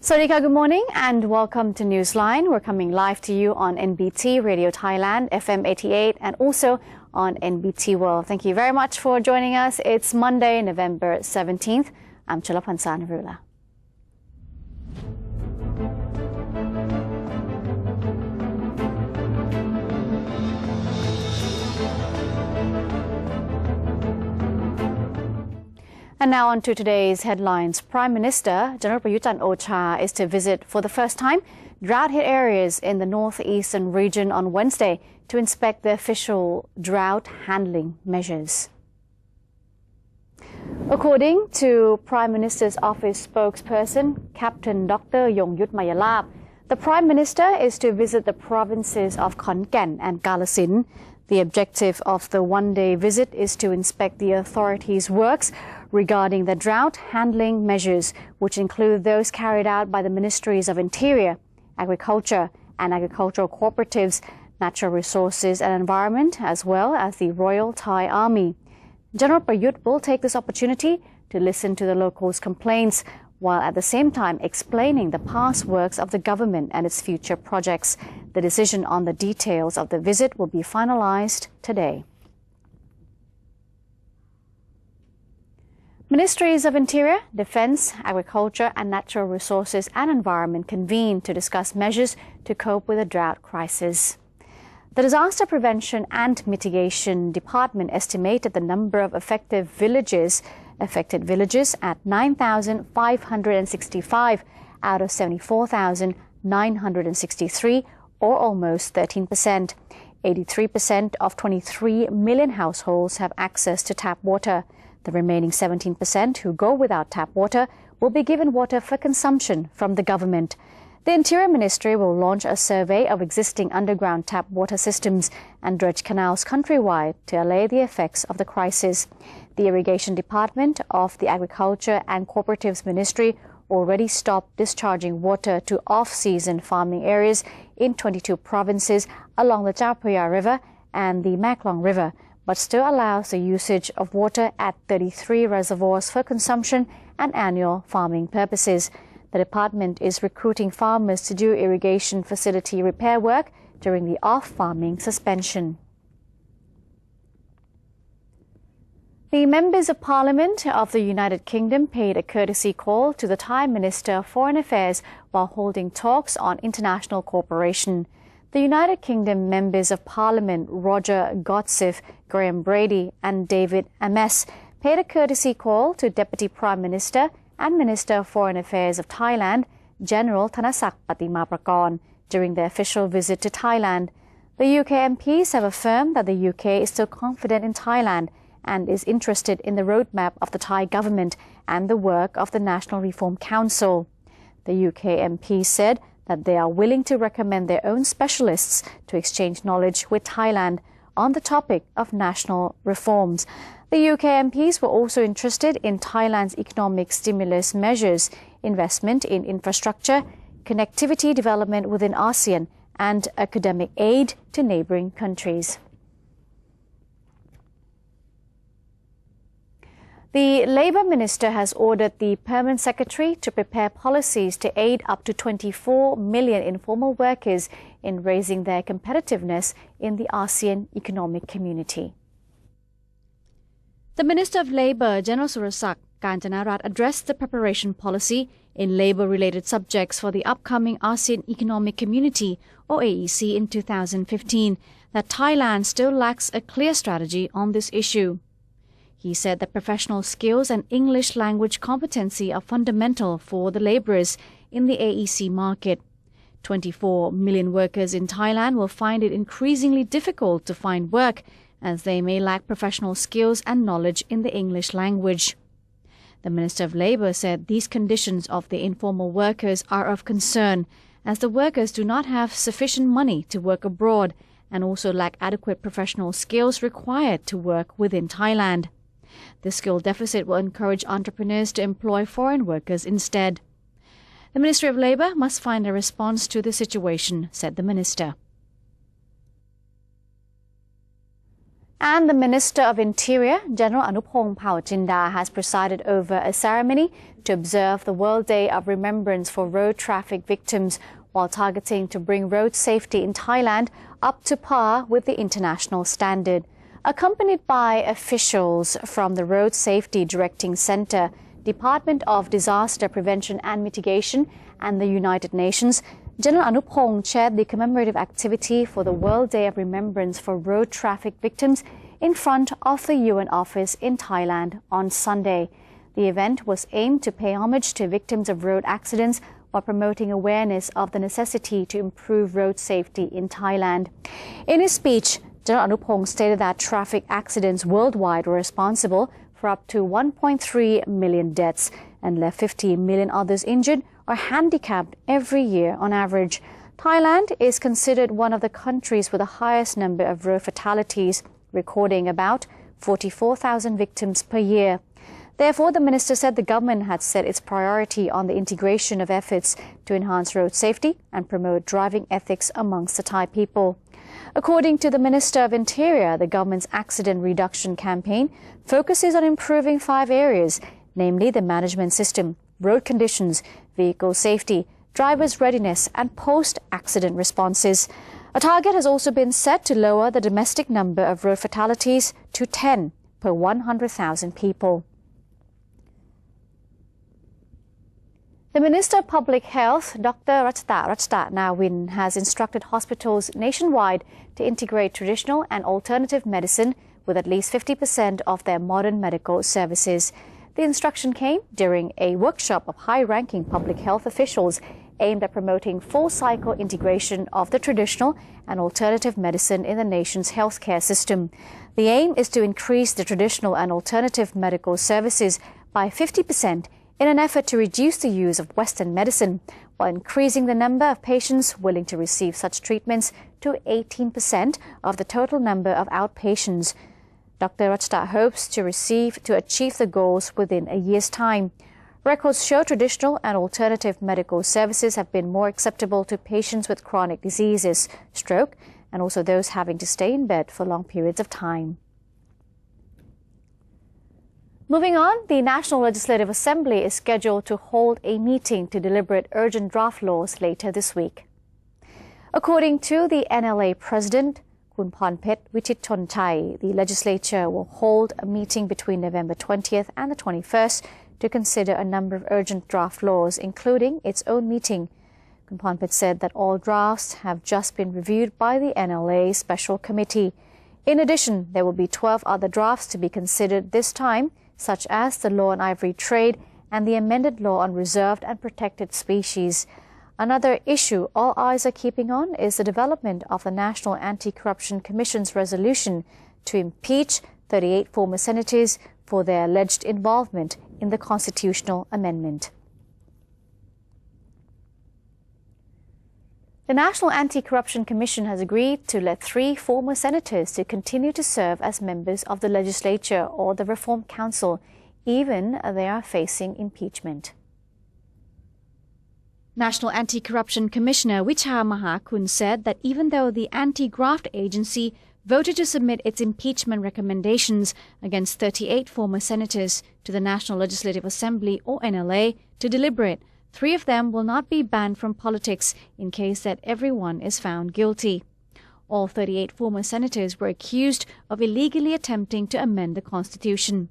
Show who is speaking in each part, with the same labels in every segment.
Speaker 1: Sawadee good morning and welcome to Newsline. We're coming live to you on NBT Radio Thailand, FM 88 and also on NBT World. Thank you very much for joining us. It's Monday, November 17th. I'm Chalapansa Narula. And now on to today's headlines. Prime Minister General Prayut Chan-o-cha is to visit for the first time drought-hit areas in the northeastern region on Wednesday to inspect the official drought handling measures. According to Prime Minister's office spokesperson, Captain Dr. Yongyut Mayalap, the Prime Minister is to visit the provinces of Khon Kaen and Kalasin. The objective of the one-day visit is to inspect the authorities' works regarding the drought handling measures, which include those carried out by the Ministries of Interior, Agriculture and Agricultural Cooperatives, Natural Resources and Environment, as well as the Royal Thai Army. General Prayut will take this opportunity to listen to the locals' complaints, while at the same time explaining the past works of the government and its future projects. The decision on the details of the visit will be finalized today. Ministries of Interior, Defence, Agriculture and Natural Resources and Environment convened to discuss measures to cope with the drought crisis. The Disaster Prevention and Mitigation Department estimated the number of affected villages at 9,565 out of 74,963, or almost 13%. 83% of 23 million households have access to tap water. The remaining 17% who go without tap water will be given water for consumption from the government. The Interior Ministry will launch a survey of existing underground tap water systems and dredge canals countrywide to allay the effects of the crisis. The Irrigation Department of the Agriculture and Cooperatives Ministry already stopped discharging water to off-season farming areas in 22 provinces along the Chao Phraya River and the Maklong River, but still allows the usage of water at 33 reservoirs for consumption and annual farming purposes. The department is recruiting farmers to do irrigation facility repair work during the off-farming suspension. The Members of Parliament of the United Kingdom paid a courtesy call to the Thai Minister of Foreign Affairs while holding talks on international cooperation. The United Kingdom Members of Parliament Roger Godsiff, Graham Brady and David Ames paid a courtesy call to Deputy Prime Minister and Minister of Foreign Affairs of Thailand, General Thanasak Patimaprakorn, during their official visit to Thailand. The UK MPs have affirmed that the UK is still confident in Thailand and is interested in the roadmap of the Thai government and the work of the National Reform Council. The UK MPs said that they are willing to recommend their own specialists to exchange knowledge with Thailand on the topic of national reforms. The UK MPs were also interested in Thailand's economic stimulus measures, investment in infrastructure, connectivity development within ASEAN, and academic aid to neighbouring countries. The Labour Minister has ordered the Permanent Secretary to prepare policies to aid up to 24 million informal workers in raising their competitiveness in the ASEAN economic community. The Minister of Labour, General Surasak Kanchanarat, addressed the preparation policy in labour-related subjects for the upcoming ASEAN Economic Community, or AEC, in 2015, that Thailand still lacks a clear strategy on this issue. He said that professional skills and English language competency are fundamental for the labourers in the AEC market. 24 million workers in Thailand will find it increasingly difficult to find work as they may lack professional skills and knowledge in the English language. The Minister of Labour said these conditions of the informal workers are of concern as the workers do not have sufficient money to work abroad and also lack adequate professional skills required to work within Thailand. The skill deficit will encourage entrepreneurs to employ foreign workers instead. The Ministry of Labour must find a response to the situation, said the Minister. And the Minister of Interior, General Anupong Jinda, has presided over a ceremony to observe the World Day of Remembrance for Road Traffic Victims, while targeting to bring road safety in Thailand up to par with the international standard. Accompanied by officials from the Road Safety Directing Center, Department of Disaster Prevention and Mitigation, and the United Nations, General Anupong chaired the commemorative activity for the World Day of Remembrance for Road Traffic Victims in front of the UN office in Thailand on Sunday. The event was aimed to pay homage to victims of road accidents while promoting awareness of the necessity to improve road safety in Thailand. In his speech, General Anupong stated that traffic accidents worldwide were responsible for up to 1.3 million deaths and left 50 million others injured or handicapped every year on average. Thailand is considered one of the countries with the highest number of road fatalities, recording about 44,000 victims per year. Therefore, the minister said the government had set its priority on the integration of efforts to enhance road safety and promote driving ethics amongst the Thai people. According to the Minister of Interior, the government's accident reduction campaign focuses on improving 5 areas, namely the management system, road conditions, vehicle safety, driver's readiness, and post-accident responses. A target has also been set to lower the domestic number of road fatalities to 10 per 100,000 people. The Minister of Public Health, Dr. Ratchata Nawin, has instructed hospitals nationwide to integrate traditional and alternative medicine with at least 50% of their modern medical services. The instruction came during a workshop of high-ranking public health officials aimed at promoting full-cycle integration of the traditional and alternative medicine in the nation's healthcare system. The aim is to increase the traditional and alternative medical services by 50% in an effort to reduce the use of Western medicine, while increasing the number of patients willing to receive such treatments to 18% of the total number of outpatients. Dr. Ratchata hopes to achieve the goals within a year's time. Records show traditional and alternative medical services have been more acceptable to patients with chronic diseases, stroke, and also those having to stay in bed for long periods of time. Moving on, the National Legislative Assembly is scheduled to hold a meeting to deliberate urgent draft laws later this week. According to the NLA President, Kun Pornphet Wichitthonchai, the legislature will hold a meeting between November 20th and the 21st to consider a number of urgent draft laws, including its own meeting. Kun Pornphet said that all drafts have just been reviewed by the NLA Special Committee. In addition, there will be 12 other drafts to be considered this time, such as the law on ivory trade and the amended law on reserved and protected species. Another issue all eyes are keeping on is the development of the National Anti-Corruption Commission's resolution to impeach 38 former senators for their alleged involvement in the constitutional amendment. The National Anti-Corruption Commission has agreed to let 3 former senators to continue to serve as members of the legislature or the Reform Council, even they are facing impeachment. National Anti-Corruption Commissioner Wicha Mahakun said that even though the anti-graft agency voted to submit its impeachment recommendations against 38 former senators to the National Legislative Assembly or NLA to deliberate, 3 of them will not be banned from politics in case that everyone is found guilty. All 38 former senators were accused of illegally attempting to amend the Constitution.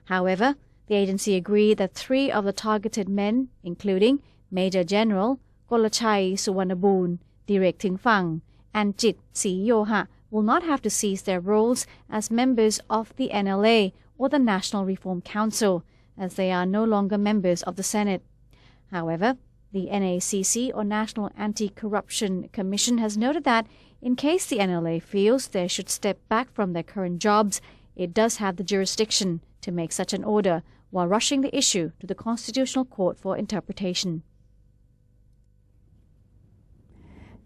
Speaker 1: However, the agency agreed that 3 of the targeted men, including Major General Kolachai Suwarnaboon, Direk Tingfang, and Jit Si Yoha, will not have to cease their roles as members of the NLA or the National Reform Council, as they are no longer members of the Senate. However, the NACC or National Anti-Corruption Commission has noted that in case the NLA feels they should step back from their current jobs, it does have the jurisdiction to make such an order while rushing the issue to the Constitutional Court for interpretation.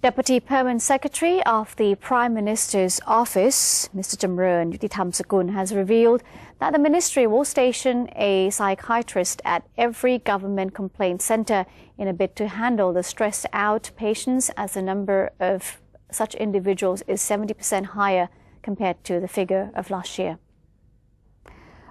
Speaker 1: Deputy Permanent Secretary of the Prime Minister's Office, Mr. Jamron Yutitham-Sakun, has revealed that the ministry will station a psychiatrist at every government complaint centre in a bid to handle the stressed-out patients, as the number of such individuals is 70% higher compared to the figure of last year.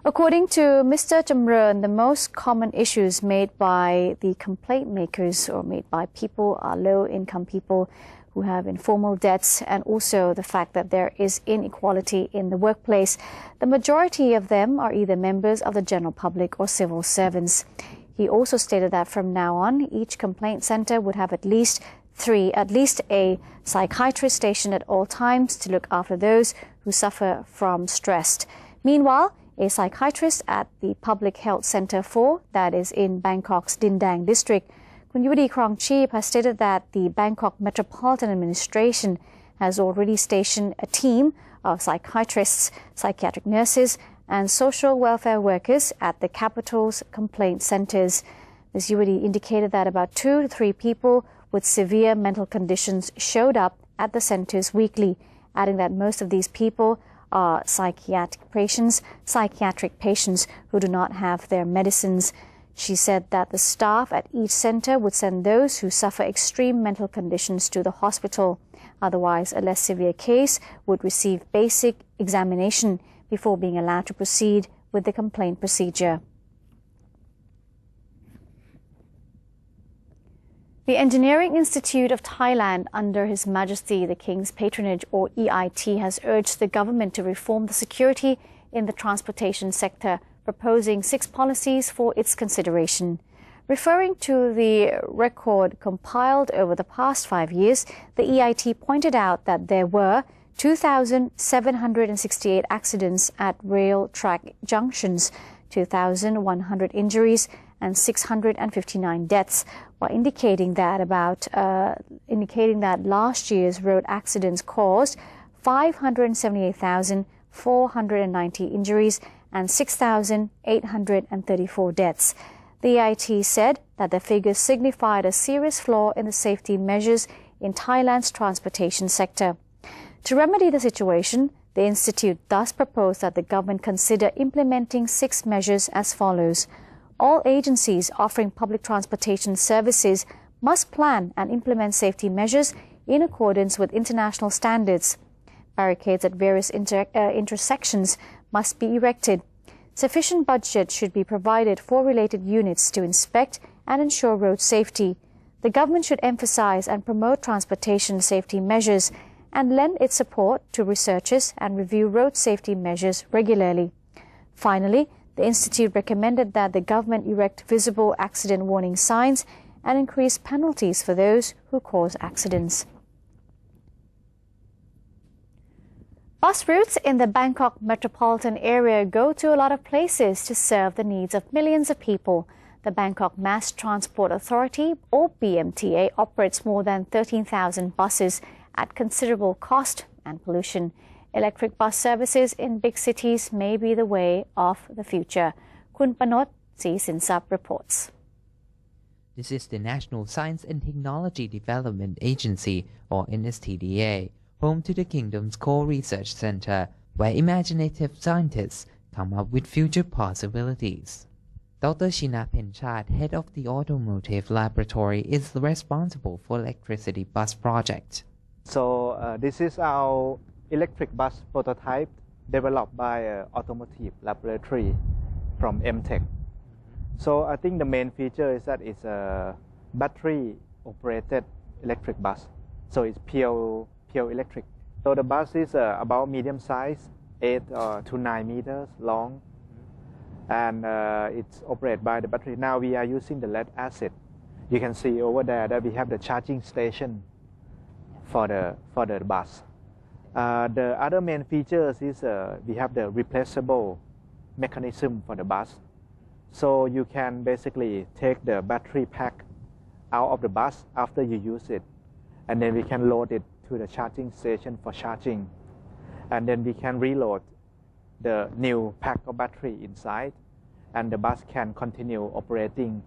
Speaker 1: According to Mr. Jamron, the most common issues made by the complaint makers or made by people are low-income people who have informal debts, and also the fact that there is inequality in the workplace. The majority of them are either members of the general public or civil servants. He also stated that from now on, each complaint center would have at least a psychiatrist stationed at all times to look after those who suffer from stress. Meanwhile, a psychiatrist at the Public Health Center 4, that is in Bangkok's Din Dang district, Kun Yuvadi Krongcheep, has stated that the Bangkok Metropolitan Administration has already stationed a team of psychiatrists, psychiatric nurses, and social welfare workers at the capital's complaint centers. Ms. Yuvadi indicated that about 2 to 3 people with severe mental conditions showed up at the centers weekly, adding that most of these people are psychiatric patients who do not have their medicines. She said that the staff at each center would send those who suffer extreme mental conditions to the hospital. Otherwise, a less severe case would receive basic examination before being allowed to proceed with the complaint procedure. The Engineering Institute of Thailand, under His Majesty the King's Patronage, or EIT, has urged the government to reform the security in the transportation sector, proposing 6 policies for its consideration. Referring to the record compiled over the past 5 years, the EIT pointed out that there were 2,768 accidents at rail track junctions, 2,100 injuries, and 659 deaths, while indicating that last year's road accidents caused 578,490 injuries and 6,834 deaths. The EIT said that the figures signified a serious flaw in the safety measures in Thailand's transportation sector. To remedy the situation, the Institute thus proposed that the government consider implementing 6 measures as follows. All agencies offering public transportation services must plan and implement safety measures in accordance with international standards. Barricades at various intersections must be erected. Sufficient budget should be provided for related units to inspect and ensure road safety. The government should emphasize and promote transportation safety measures and lend its support to researchers and review road safety measures regularly. Finally, the Institute recommended that the government erect visible accident warning signs and increase penalties for those who cause accidents. Bus routes in the Bangkok metropolitan area go to a lot of places to serve the needs of millions of people. The Bangkok Mass Transport Authority, or BMTA, operates more than 13,000 buses at considerable cost and pollution. Electric bus services in big cities may be the way of the future. Kun Panot Sinsap reports.
Speaker 2: This is the National Science and Technology Development Agency, or NSTDA, home to the Kingdom's Core Research Center, where imaginative scientists come up with future possibilities. Dr. Shina Penchat, head of the Automotive Laboratory, is responsible for electricity bus project.
Speaker 3: So this is our electric bus prototype developed by Automotive Laboratory from MTech. So I think the main feature is that it's a battery operated electric bus. So it's pure electric. So the bus is about medium size, 8 to 9 meters long, and it's operated by the battery. Now we are using the lead acid. You can see over there that we have the charging station for the bus. The other main features is we have the replaceable mechanism for the bus. So you can basically take the battery pack out of the bus after you use it, and then we can load it to the charging station for charging. And then we can reload the new pack of battery inside, and the bus can continue operating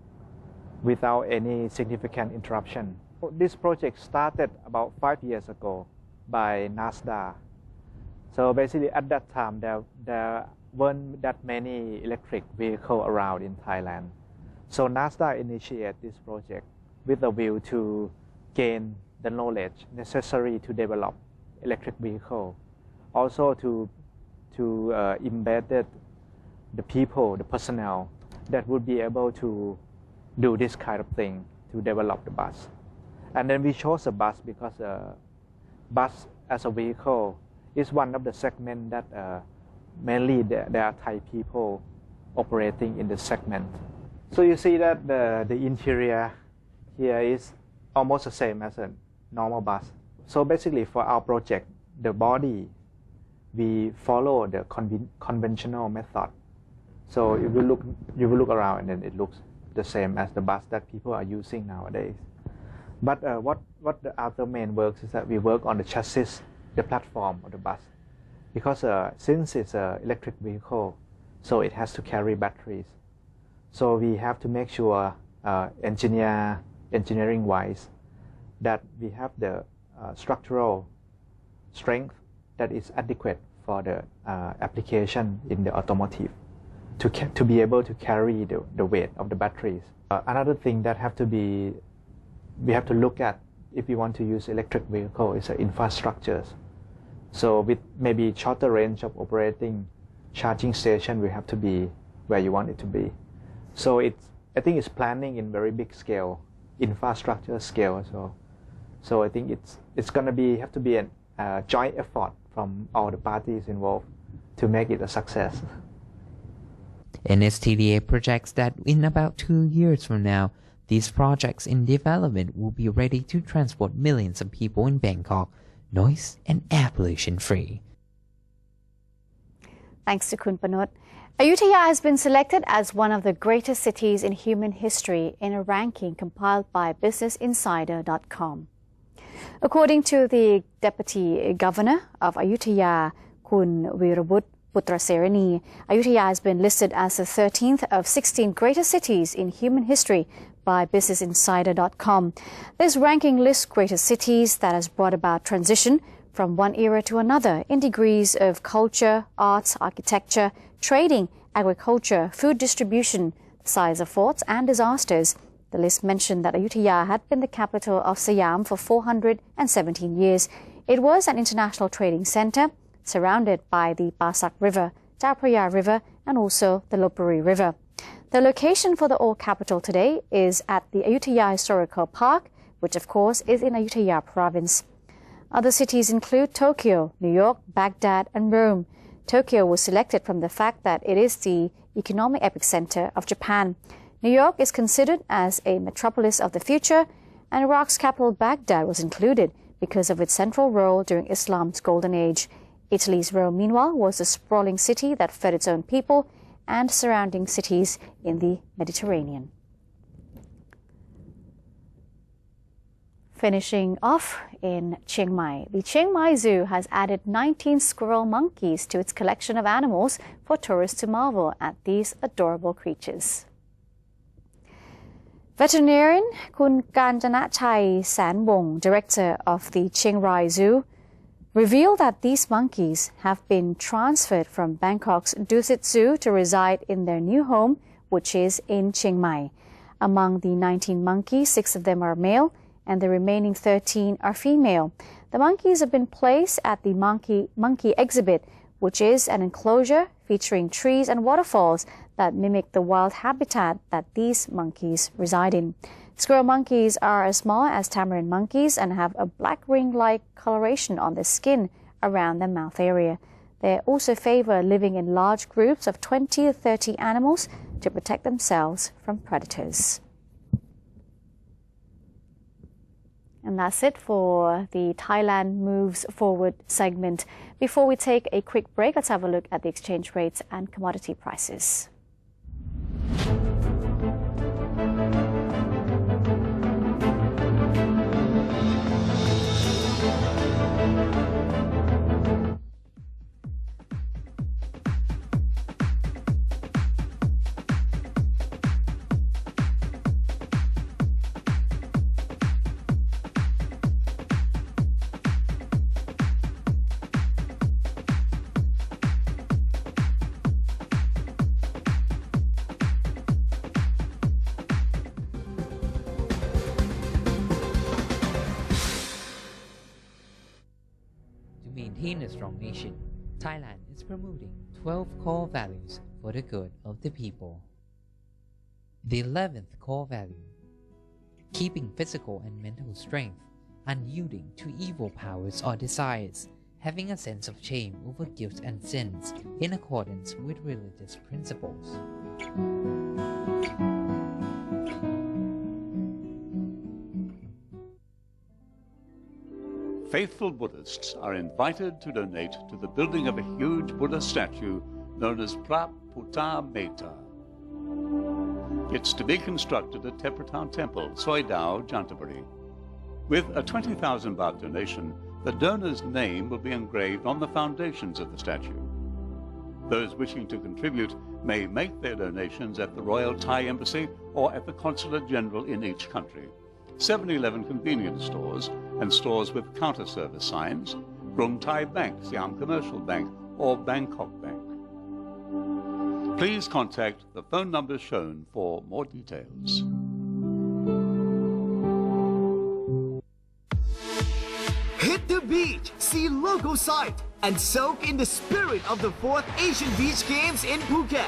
Speaker 3: without any significant interruption. This project started about 5 years ago by NASA. So basically at that time there weren't that many electric vehicles around in Thailand. So NASA initiated this project with a view to gain the knowledge necessary to develop electric vehicle. also to embed the people, the personnel that would be able to do this kind of thing to develop the bus. And then we chose a bus because bus as a vehicle is one of the segments that mainly there are Thai people operating in the segment. So you see that the interior here is almost the same as a normal bus. So basically for our project, the body, we follow the conventional method. So if you will look around and then it looks the same as the bus that people are using nowadays. But what the other main works is that we work on the chassis, the platform of the bus. Because since it's an electric vehicle, so it has to carry batteries. So we have to make sure engineering-wise that we have the structural strength that is adequate for the application in the automotive to be able to carry the weight of the batteries. Another thing that we have to look at if we want to use electric vehicle is the infrastructures. So with maybe shorter range of operating, charging station will have to be where you want it to be. So I think it's planning in very big scale, infrastructure scale. So I think it's going to have to be a joint effort from all the parties involved to make it a success.
Speaker 2: NSTDA projects that in about 2 years from now, these projects in development will be ready to transport millions of people in Bangkok, noise and air pollution free.
Speaker 1: Thanks to Kun Panut. Ayutthaya has been selected as one of the greatest cities in human history in a ranking compiled by BusinessInsider.com. According to the Deputy Governor of Ayutthaya, Kun Wirabut Putraserani, Ayutthaya has been listed as the 13th of 16 greatest cities in human history by BusinessInsider.com. This ranking lists greatest cities that has brought about transition from one era to another in degrees of culture, arts, architecture, trading, agriculture, food distribution, the size of forts and disasters. The list mentioned that Ayutthaya had been the capital of Siam for 417 years. It was an international trading center surrounded by the Pasak River, Chao Phraya River and also the Lopburi River. The location for the old capital today is at the Ayutthaya Historical Park, which of course is in Ayutthaya province. Other cities include Tokyo, New York, Baghdad and Rome. Tokyo was selected from the fact that it is the economic epicenter of Japan. New York is considered as a metropolis of the future, and Iraq's capital Baghdad was included because of its central role during Islam's golden age. Italy's Rome, meanwhile, was a sprawling city that fed its own people and surrounding cities in the Mediterranean. Finishing off in Chiang Mai, the Chiang Mai Zoo has added 19 squirrel monkeys to its collection of animals for tourists to marvel at these adorable creatures. Veterinarian Kun Kanjanachai Sanbong, director of the Chiang Rai Zoo, revealed that these monkeys have been transferred from Bangkok's Dusit Zoo to reside in their new home, which is in Chiang Mai. Among the 19 monkeys, 6 of them are male, and the remaining 13 are female. The monkeys have been placed at the monkey exhibit, which is an enclosure featuring trees and waterfalls that mimic the wild habitat that these monkeys reside in. Squirrel monkeys are as small as tamarin monkeys and have a black ring-like coloration on their skin around their mouth area. They also favor living in large groups of 20 to 30 animals to protect themselves from predators. And that's it for the Thailand Moves Forward segment. Before we take a quick break, let's have a look at the exchange rates and commodity prices.
Speaker 2: To maintain a strong nation, Thailand is promoting 12 core values for the good of the people. The 11th core value: keeping physical and mental strength, unyielding to evil powers or desires, having a sense of shame over guilt and sins in accordance with religious principles.
Speaker 4: Faithful Buddhists are invited to donate to the building of a huge Buddha statue known as Praputta Metta. It's to be constructed at Tepratan Temple, Soi Dao, Jantaburi. With a 20,000 baht donation, the donor's name will be engraved on the foundations of the statue. Those wishing to contribute may make their donations at the Royal Thai Embassy or at the Consulate General in each country, 7-Eleven convenience stores and stores with counter service signs, Krung Thai Bank, Siam Commercial Bank or Bangkok Bank. Please contact the phone numbers shown for more details.
Speaker 5: Hit the beach, see local sight, and soak in the spirit of the 4th Asian Beach Games in Phuket.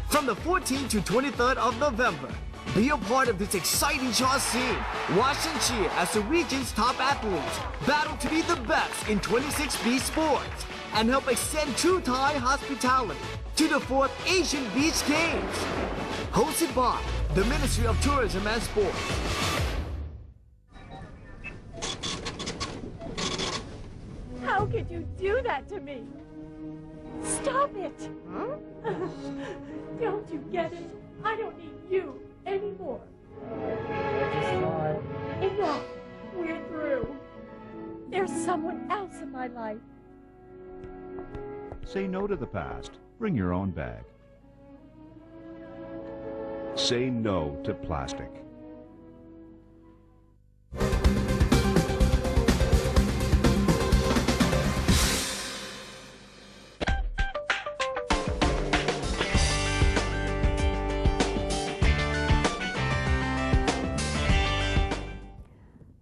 Speaker 5: From the 14th to 23rd of November, be a part of this exciting chart scene. Watch and cheer as the region's top athletes battle to be the best in 26 beach sports and help extend true Thai hospitality to the 4th Asian Beach Games. Hosted by the Ministry of Tourism and Sports.
Speaker 6: How could you do that to me? Stop it! Huh? Don't you get it? I don't need you anymore. Enough. We're through. There's someone else in my life.
Speaker 7: Say no to the past. Bring your own bag. Say no to plastic.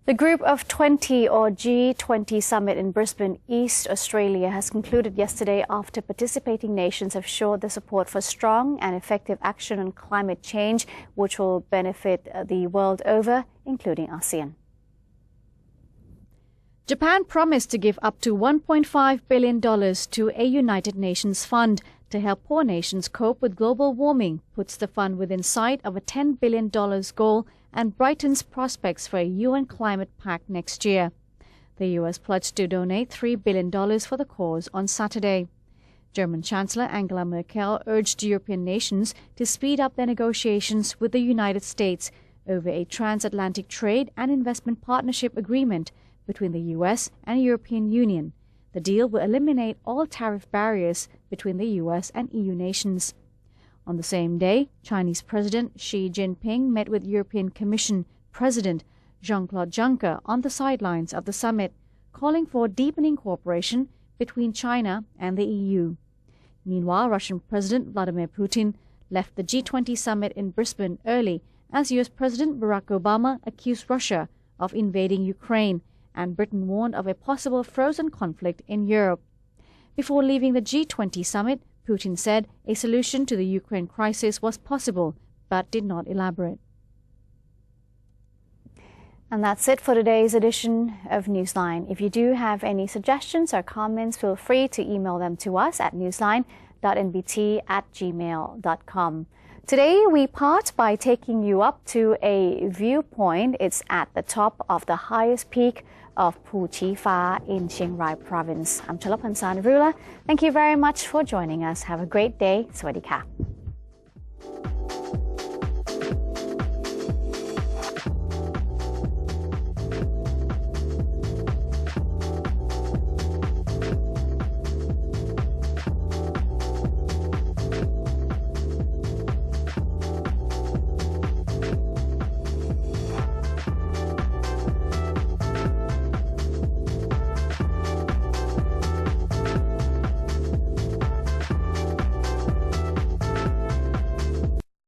Speaker 1: The Group of 20 or G20 summit in Brisbane, East Australia has concluded yesterday after participating nations have showed their support for strong and effective action on climate change, which will benefit the world over, including ASEAN. Japan promised to give up to $1.5 billion to a United Nations fund to help poor nations cope with global warming, puts the fund within sight of a $10 billion goal and brightens prospects for a UN climate pact next year. The U.S. pledged to donate $3 billion for the cause on Saturday. German Chancellor Angela Merkel urged European nations to speed up their negotiations with the United States over a transatlantic trade and investment partnership agreement between the U.S. and European Union. The deal will eliminate all tariff barriers between the U.S. and EU nations. On the same day, Chinese President Xi Jinping met with European Commission President Jean-Claude Juncker on the sidelines of the summit, calling for deepening cooperation between China and the EU. Meanwhile, Russian President Vladimir Putin left the G20 summit in Brisbane early as U.S. President Barack Obama accused Russia of invading Ukraine, and Britain warned of a possible frozen conflict in Europe. Before leaving the G20 summit, Putin said a solution to the Ukraine crisis was possible, but did not elaborate. And that's it for today's edition of Newsline. If you do have any suggestions or comments, feel free to email them to us at newsline.nbt@gmail.com. Today, we part by taking you up to a viewpoint. It's at the top of the highest peak of Pu Chi Fa in Chiang Rai province. I'm Chalapan Sanrula. Thank you very much for joining us. Have a great day. Sawadee ka.